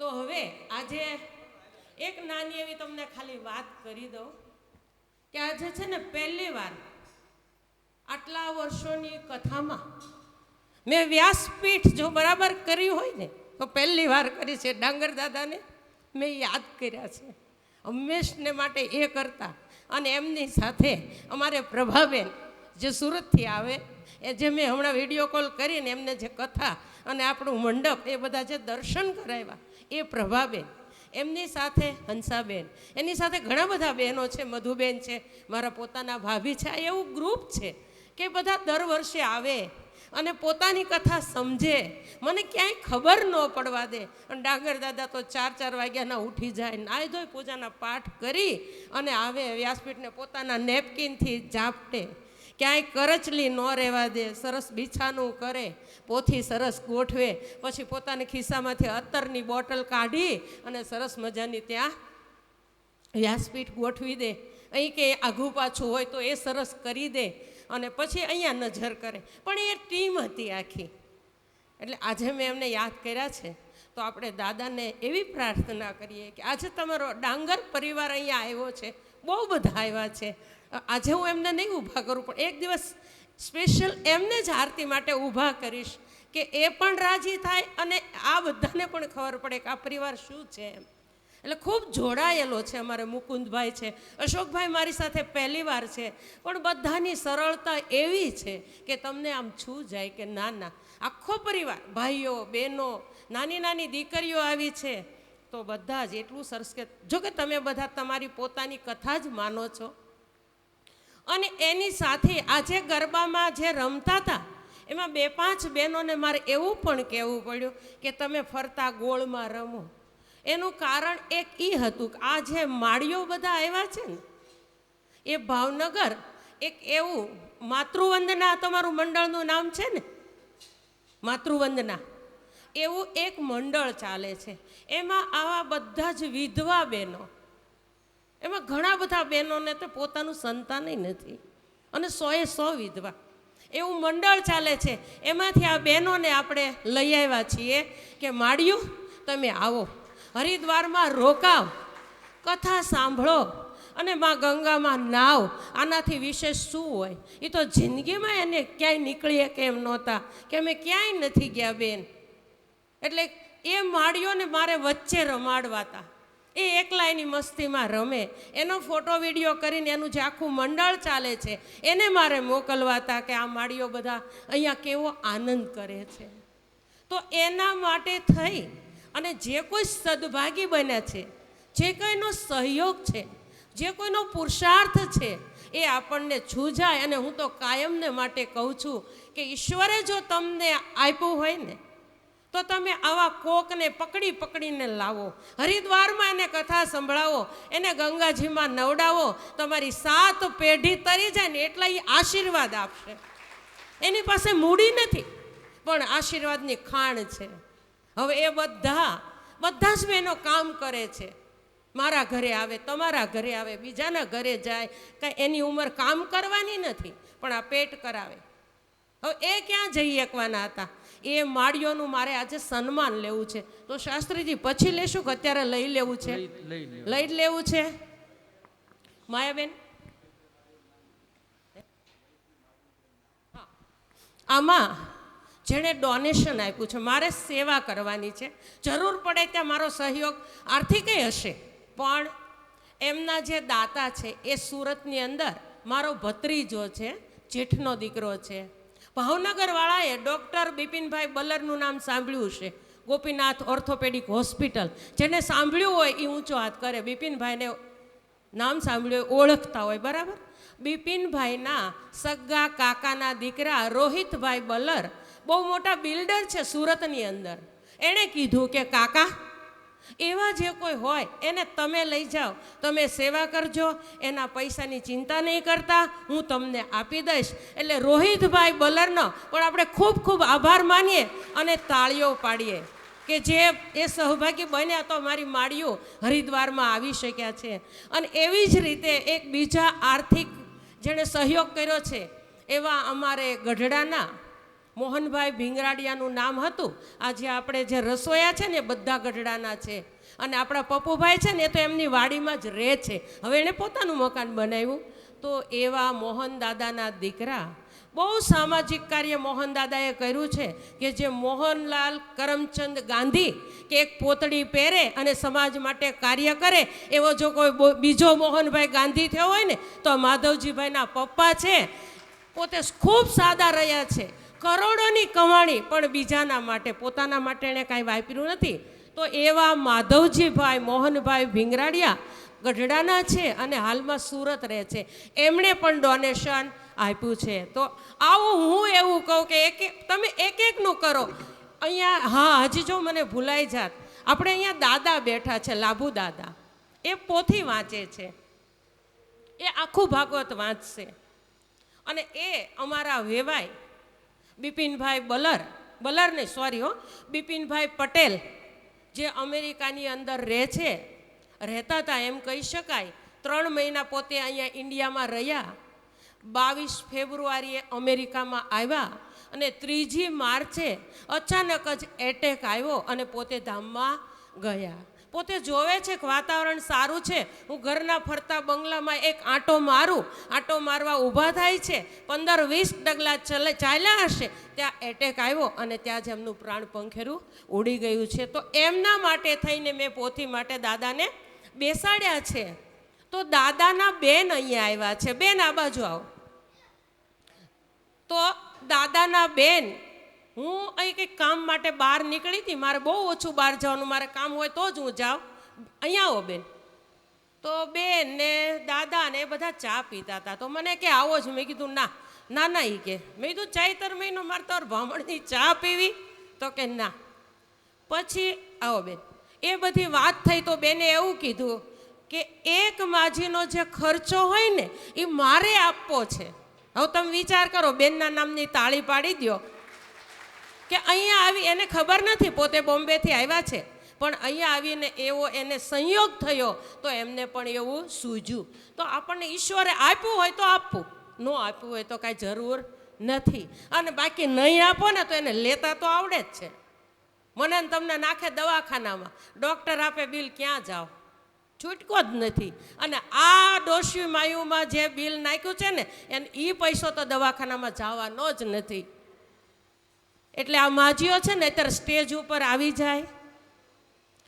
તો હવે આજે એક નાની એવી તમને ખાલી વાત કરી દઉં કે આજે છે ને પહેલી વાર આટલા વર્ષોની કથામાં મેં વ્યાસપીઠ જો બરાબર કર્યું હોય ને તો પહેલી વાર કરી છે. ડાંગર દાદાને મેં યાદ કર્યા છે હંમેશને માટે એ કરતા. અને એમની સાથે અમારે પ્રભાબેન જે સુરતથી આવે એ જે મેં હમણાં વિડીયો કોલ કરીને એમને જે કથા અને આપણું મંડપ એ બધા જે દર્શન કરાવ્યા એ પ્રભાબેન, એમની સાથે હંસાબેન, એની સાથે ઘણા બધા બહેનો છે, મધુબેન છે, મારા પોતાના ભાભી છે. આ એવું ગ્રુપ છે કે બધા દર વર્ષે આવે અને પોતાની કથા સમજે, મને ક્યાંય ખબર ન પડવા દે. અને ડાંગર દાદા તો 4 વાગ્યાના ઉઠી જાય, નાહી ધોઈ પૂજાના પાઠ કરી અને આવે વ્યાસપીઠને પોતાના નેપકિનથી ઝાપટે, ક્યાંય કરચલી ન રહેવા દે, સરસ બીછાનું કરે, પોથી સરસ ગોઠવે, પછી પોતાના ખિસ્સામાંથી અત્તરની બોટલ કાઢી અને સરસ મજાની ત્યાં વ્યાસપીઠ ગોઠવી દે. અહીં કે આઘું પાછું હોય તો એ સરસ કરી દે અને પછી અહીંયા નજર કરે. પણ એ ટીમ હતી આખી. એટલે આજે મેં એમને યાદ કર્યા છે તો આપણે દાદાને એવી પ્રાર્થના કરીએ કે આજે તમારો ડાંગર પરિવાર અહીંયા આવ્યો છે, બહુ બધા આવ્યા છે. આજે હું એમને નહીં ઊભા કરું, પણ એક દિવસ સ્પેશિયલ એમને જ આરતી માટે ઊભા કરીશ કે એ પણ રાજી થાય અને આ બધાને પણ ખબર પડે કે આ પરિવાર શું છે એમ. એટલે ખૂબ જોડાયેલો છે. અમારે મુકુંદભાઈ છે, અશોકભાઈ મારી સાથે પહેલી વાર છે, પણ બધાની સરળતા એવી છે કે તમને આમ છું જાય કે ના ના આખો પરિવાર, ભાઈઓ બહેનો, નાની નાની દીકરીઓ આવી છે તો બધા જ એટલું સરસ કે જો કે તમે બધા તમારી પોતાની કથા જ માનો છો. અને એની સાથે આજે ગરબામાં જે રમતા હતા એમાં 2-5 બહેનોને મારે એવું પણ કહેવું પડ્યું કે તમે ફરતા ગોળમાં રમો. એનું કારણ એક એ હતું કે આ જે માળીઓ બધા આવ્યા છે ને એ ભાવનગર એક એવું માતૃવંદના, તમારું મંડળનું નામ છે ને માતૃવંદના, એવું એક મંડળ ચાલે છે. એમાં આવા બધા જ વિધવા બહેનો, એમાં ઘણા બધા બહેનોને તો પોતાનું સંતાનય નથી અને 100 વિધવા, એવું મંડળ ચાલે છે. એમાંથી આ બહેનોને આપણે લઈ આવ્યા છીએ કે માળીયું તમે આવો, હરિદ્વારમાં રોકાવ, કથા સાંભળો અને માં ગંગામાં નાવ. આનાથી વિશેષ શું હોય? એ તો જિંદગીમાં એને ક્યાંય નીકળીએ કેમ નહોતા કે અમે ક્યાંય નથી ગયા બેન. એટલે એ માળીઓને મારે વચ્ચે રમાડવા હતા. એ એકલા એની મસ્તીમાં રમે, એનો ફોટો વિડીયો કરીને એનું જે આખું મંડળ ચાલે છે એને મારે મોકલવા હતા કે આ માળીઓ બધા અહીંયા કેવો આનંદ કરે છે. તો એના માટે થઈ અને જે કોઈ સદભાગી બન્યા છે, જે કોઈનો સહયોગ છે, જે કોઈનો પુરુષાર્થ છે એ આપણને છૂજાય. અને હું તો કાયમને માટે કહું છું કે ઈશ્વરે જો તમને આપ્યું હોય ને તો તમે આવા કોકને પકડી પકડીને લાવો, હરિદ્વારમાં એને કથા સંભળાવો, એને ગંગાજીમાં નવડાવો, તમારી 7 પેઢી તરી જાય ને એટલા એ આશીર્વાદ આપશે. એની પાસે મૂડી નથી પણ આશીર્વાદની ખાણ છે. હવે એ બધા જ બહેનો કામ કરે છે. મારા ઘરે આવે, તમારા ઘરે આવે, બીજાના ઘરે જાય, કાંઈ એની ઉંમર કામ કરવાની નથી પણ આ પેટ કરાવે. હવે એ ક્યાં જઈ શકવાના હતા? એ માળીઓનું મારે આજે સન્માન લેવું છે. તો શાસ્ત્રીજી પછી લેશું કે અત્યારે લઈ લેવું છે? લઈ લેવું છે. માયાબેન, આમાં જેણે ડોનેશન આપ્યું છે મારે સેવા કરવાની છે. જરૂર પડે ત્યાં મારો સહયોગ આર્થિક હશે, પણ એમના જે દાતા છે એ સુરતની અંદર મારો ભત્રીજો છે, જેઠનો દીકરો છે. ભાવનગરવાળાએ ડૉક્ટર બિપિનભાઈ બલરનું નામ સાંભળ્યું છે, ગોપીનાથ ઓર્થોપેડિક હોસ્પિટલ. જેને સાંભળ્યું હોય એ ઊંચો હાથ કરે. બિપિનભાઈને નામ સાંભળ્યું હોય, ઓળખતા હોય, બરાબર? બિપિનભાઈના સગા કાકાના દીકરા રોહિતભાઈ બલર બહુ મોટા બિલ્ડર છે સુરતની અંદર. એણે કીધું કે કાકા એવા જે કોઈ હોય એને તમે લઈ જાઓ, તમે સેવા કરજો, એના પૈસાની ચિંતા નહીં કરતા, હું તમને આપી દઈશ. એટલે રોહિતભાઈ બલરનો પણ આપણે ખૂબ ખૂબ આભાર માનીએ અને તાળીઓ પાડીએ કે જે એ સહભાગી બન્યા તો મારી માળીઓ હરિદ્વારમાં આવી શક્યા છે. અને એવી જ રીતે એક બીજા આર્થિક જેણે સહયોગ કર્યો છે એવા અમારે ગઢડાના મોહનભાઈ ભીંગરાડિયાનું નામ હતું. આજે આપણે જે રસોયા છે ને એ બધા ગઢડાના છે. અને આપણા પપ્પુભાઈ છે ને એ તો એમની વાડીમાં જ રહે છે. હવે એણે પોતાનું મકાન બનાવ્યું. તો એવા મોહન દાદાના દીકરા, બહુ સામાજિક કાર્ય મોહન દાદાએ કર્યું છે કે જે મોહનલાલ કરમચંદ ગાંધી કે એક પોતડી પહેરે અને સમાજ માટે કાર્ય કરે એવો જો કોઈ બીજો મોહનભાઈ ગાંધી થયો હોય ને તો માધવજીભાઈના પપ્પા છે. પોતે ખૂબ સાદા રહ્યા છે. કરોડોની કમાણી પણ બીજાના માટે, પોતાના માટે એણે કાંઈ વાપર્યું નથી. તો એવા માધવજીભાઈ મોહનભાઈ ભીંગરાડિયા ગઢડાના છે અને હાલમાં સુરત રહે છે. એમણે પણ ડોનેશન આપ્યું છે. તો આવું હું એવું કહું કે તમે એક એકનું કરો. અહીંયા હા, હજી જો મને ભૂલાઈ જાત, આપણે અહીંયા દાદા બેઠા છે, લાભુ દાદા. એ પોથી વાંચે છે, એ આખું ભાગવત વાંચશે. અને એ અમારા વેવાય બિપિનભાઈ બિપિનભાઈ પટેલ જે અમેરિકાની અંદર રહેતા હતા એમ કહી શકાય. 3 મહિના પોતે અહીંયા ઇન્ડિયામાં રહ્યા. 22 ફેબ્રુઆરીએ અમેરિકામાં આવ્યા અને 3 માર્ચે અચાનક જ એટેક આવ્યો અને પોતે ધામમાં ગયા. પોતે જોવે છે કે વાતાવરણ સારું છે, હું ઘરના ફરતા બંગલામાં એક આંટો મારવા ઊભા થાય છે. 15-20 ડગલા ચાલ્યા હશે, ત્યાં એટેક આવ્યો અને ત્યાં જ એમનું પ્રાણ પંખેરું ઉડી ગયું છે. તો એમના માટે થઈને મેં પોથી માટે દાદાને બેસાડ્યા છે. તો દાદાના બેન અહીંયા આવ્યા છે. બેન આ બાજુ આવો. તો દાદાના બેન, હું અહીં કંઈક કામ માટે બહાર નીકળી હતી, મારે બહુ ઓછું બહાર જવાનું, મારે કામ હોય તો જ હું જાઉં. અહીંયા આવો બેન. તો બેન ને દાદા ને બધા ચા પીતા હતા. તો મને કે આવો જ. મેં કીધું ના એ કે. મેં કીધું ચૈતર મહિનો મારે તો બ્રાહ્મણની ચા પીવી? તો કે ના. પછી આવો બેન, એ બધી વાત થઈ. તો બેને એવું કીધું કે એક માજીનો જે ખર્ચો હોય ને એ મારે આપવો છે. હવે તમે વિચાર કરો, બેનના નામની તાળી પાડી દો કે અહીંયા આવી, એને ખબર નથી, પોતે બોમ્બેથી આવ્યા છે, પણ અહીંયા આવીને એવો એને સંયોગ થયો તો એમને પણ એવું સૂઝ્યું. તો આપણને ઈશ્વરે આપ્યું હોય તો આપવું, ન આપ્યું હોય તો કાંઈ જરૂર નથી. અને બાકી નહીં આપો ને તો એને લેતા તો આવડે જ છે. મને તમને નાખે દવાખાનામાં, ડૉક્ટર આપે બિલ, ક્યાં જાઓ? છૂટકો જ નથી. અને આ ડોશી માયુમાં જે બિલ નાખ્યું છે ને એને એ પૈસો તો દવાખાનામાં જવાનો જ નથી. એટલે આ માજીઓ છે ને અત્યારે સ્ટેજ ઉપર આવી જાય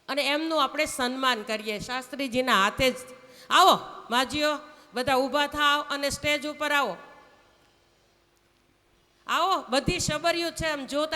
અને એમનું આપણે સન્માન કરીએ શાસ્ત્રીજીના હાથે જ. આવો માજીઓ, બધા ઊભા થાવ અને સ્ટેજ ઉપર આવો. બધી શબરીઓ છે એમ જોતા